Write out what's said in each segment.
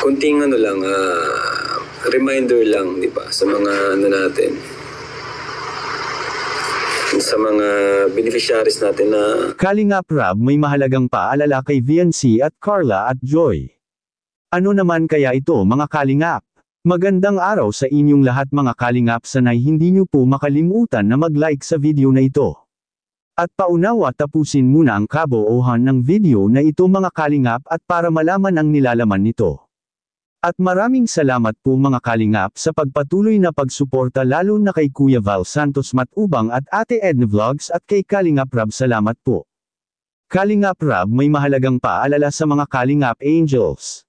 Kunting ano lang, reminder lang, di ba, sa mga ano natin, sa mga beneficiaries natin na Kalingap Rab, may mahalagang paalala kay Viancy at Carla at Joy. Ano naman kaya ito mga Kalingap? Magandang araw sa inyong lahat mga Kalingap, sanay hindi nyo po makalimutan na mag-like sa video na ito. At paunawa tapusin muna ang kabuuhan ng video na ito mga Kalingap at para malaman ang nilalaman nito. At maraming salamat po mga Kalingap sa pagpatuloy na pagsuporta lalo na kay Kuya Val Santos Matubang at Ate Edna Vlogs at kay Kalingap Rab, salamat po. Kalingap Rab, may mahalagang paalala sa mga Kalingap Angels.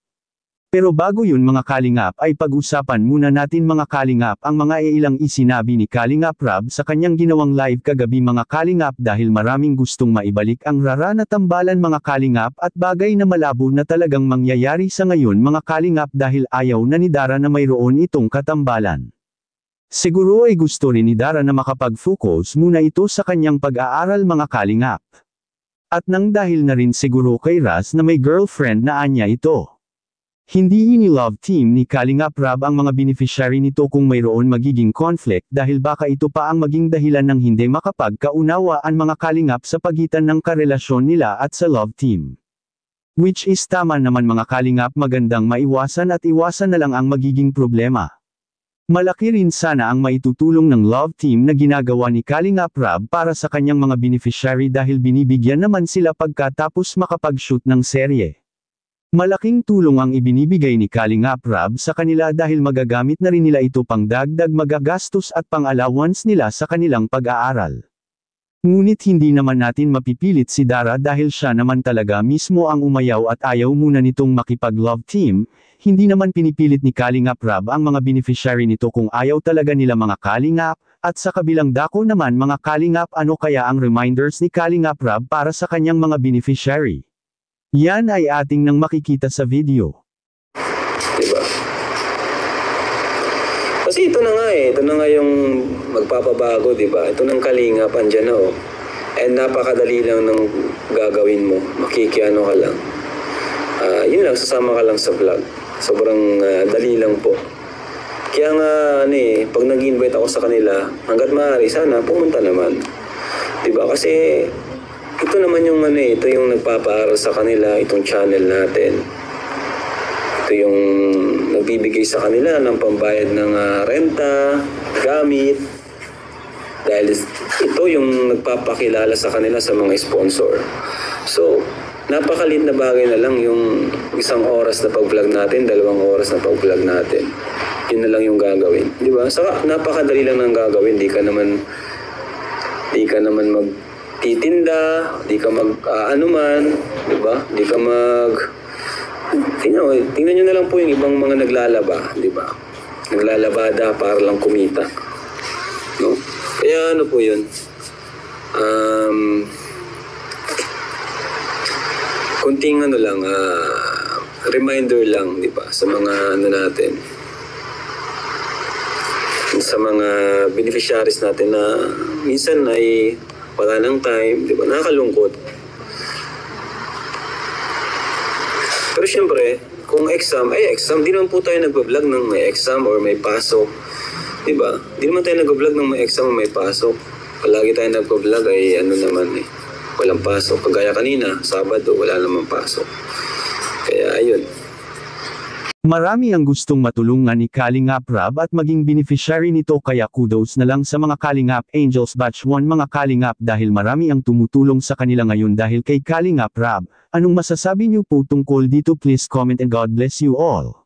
Pero bago yun mga Kalingap ay pag-usapan muna natin mga Kalingap ang mga ilang isinabi ni Kalingap Rab sa kanyang ginawang live kagabi mga Kalingap, dahil maraming gustong maibalik ang rara na tambalan mga Kalingap at bagay na malabo na talagang mangyayari sa ngayon mga Kalingap dahil ayaw na ni Dara na mayroon itong katambalan. Siguro ay gusto rin ni Dara na makapag-focus muna ito sa kanyang pag-aaral mga Kalingap. At nang dahil na rin siguro kay Raz na may girlfriend na anya ito. Hindi ini-love team ni Kalingap Rab ang mga beneficiary nito kung mayroon magiging conflict dahil baka ito pa ang maging dahilan ng hindi makapagkaunawaan mga Kalingap sa pagitan ng karelasyon nila at sa love team. Which is tama naman mga Kalingap, magandang maiwasan at iwasan na lang ang magiging problema. Malaki rin sana ang maitutulong ng love team na ginagawa ni Kalingap Rab para sa kanyang mga beneficiary dahil binibigyan naman sila pagkatapos makapag-shoot ng serye. Malaking tulong ang ibinibigay ni Kalingap Rab sa kanila dahil magagamit na rin nila ito pang dagdag magagastos at pang-allowance nila sa kanilang pag-aaral. Ngunit hindi naman natin mapipilit si Dara dahil siya naman talaga mismo ang umayaw at ayaw muna nitong makipag-love team. Hindi naman pinipilit ni Kalingap Rab ang mga beneficiary nito kung ayaw talaga nila mga Kalingap, at sa kabilang dako naman mga Kalingap, ano kaya ang reminders ni Kalingap Rab para sa kanyang mga beneficiary? Yan ay ating nang makikita sa video. Diba? Kasi ito na nga yung magpapabago, diba? Ito ng Kalingap, andyan na oh. And napakadali lang ng gagawin mo, makikiano ka lang. Yun lang, sasama ka lang sa vlog. Sobrang dali lang po. Kaya nga, pag nag-invite ako sa kanila, hanggat maaari, sana pumunta naman. Diba? Kasi ito naman yung ito yung nagpapaaral sa kanila, itong channel natin. Ito yung nagbibigay sa kanila ng pambayad ng renta, gamit. Dahil ito yung nagpapakilala sa kanila sa mga sponsor. So, napakalit na bagay na lang yung 1 oras na pag-vlog natin, 2 oras na pag-vlog natin. Yun na lang yung gagawin. Di ba? Saka napakadali lang ng gagawin. Di ka naman titinda, di ka anuman, di ba? Di ka tingnan nyo na lang po yung ibang mga naglalaba, di ba? Naglalabada para lang kumita. No? Kaya ano po yun? Kunting ano lang, reminder lang, di ba? Sa mga ano natin, sa mga beneficiaries natin na minsan ay wala ng time, di ba? Nakakalungkot. Pero syempre, kung exam, di naman po tayo nag-vlog ng may exam or may pasok. Di ba? Di naman tayo nag-vlog ng may exam o may pasok. Palagi tayo nag-vlog ay walang pasok. Kagaya kanina, Sabado, wala namang pasok. Kaya ayun. Marami ang gustong matulungan ni Kalingap Rab at maging beneficiary nito, kaya kudos na lang sa mga Kalingap Angels Batch 1 mga Kalingap dahil marami ang tumutulong sa kanila ngayon dahil kay Kalingap Rab. Anong masasabi niyo po tungkol dito? Please comment and God bless you all.